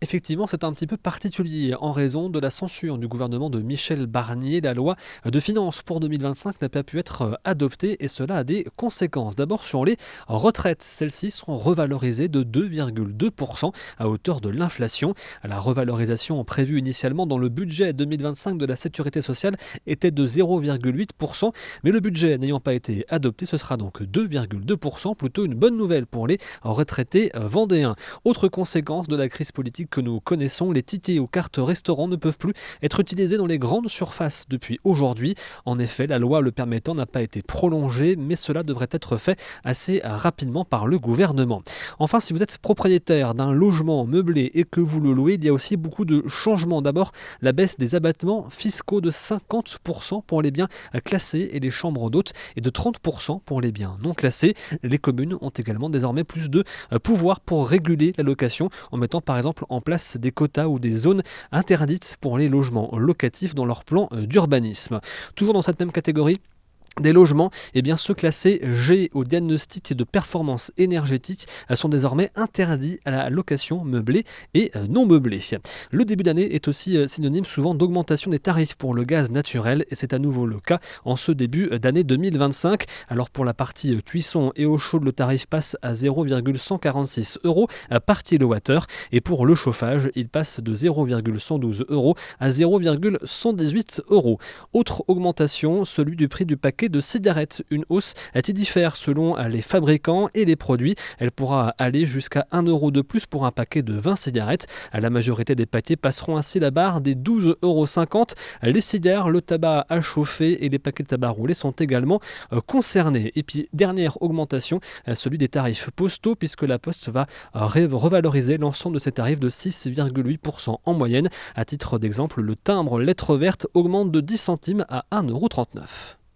Effectivement, c'est un petit peu particulier en raison de la censure du gouvernement de Michel Barnier. La loi de finances pour 2025 n'a pas pu être adoptée et cela a des conséquences. D'abord sur les retraites, celles-ci seront revalorisées de 2,2% à hauteur de l'inflation. La revalorisation prévue initialement dans le budget 2025 de la sécurité sociale était de 0,8%, mais le budget n'ayant pas été adopté, ce sera donc 2,2%, plutôt une bonne nouvelle pour les retraités vendéens. Autre conséquence de la crise politique que nous connaissons, les tickets aux cartes restaurants ne peuvent plus être utilisés dans les grandes surfaces depuis aujourd'hui. En effet, la loi le permettant n'a pas été prolongée, mais cela devrait être fait assez rapidement par le gouvernement. Enfin, si vous êtes propriétaire d'un logement meublé et que vous le louez, il y a aussi beaucoup de changements. D'abord, la baisse des abattements fiscaux de 50% pour les biens classés et les chambres d'hôtes et de 30% pour les biens non classés. Les communes ont également désormais plus de pouvoir pour réguler la location en mettant par exemple en place des quotas ou des zones interdites pour les logements locatifs dans leur plan d'urbanisme. Toujours dans cette même catégorie, des logements, ceux classés G au diagnostic de performance énergétique sont désormais interdits à la location meublée et non meublée. Le début d'année est aussi synonyme souvent d'augmentation des tarifs pour le gaz naturel et c'est à nouveau le cas en ce début d'année 2025. Alors pour la partie cuisson et eau chaude, le tarif passe à 0,146 € par kilowattheure et pour le chauffage, il passe de 0,112 € à 0,118 €. Autre augmentation, celui du prix du paquet de cigarettes. Une hausse qui diffère selon les fabricants et les produits. Elle pourra aller jusqu'à 1 € de plus pour un paquet de 20 cigarettes. La majorité des paquets passeront ainsi la barre des 12,50 €. Les cigares, le tabac à chauffer et les paquets de tabac roulé sont également concernés. Et puis, dernière augmentation, celui des tarifs postaux, puisque la Poste va revaloriser l'ensemble de ses tarifs de 6,8% en moyenne. À titre d'exemple, le timbre lettre verte augmente de 10 centimes à 1,39 €.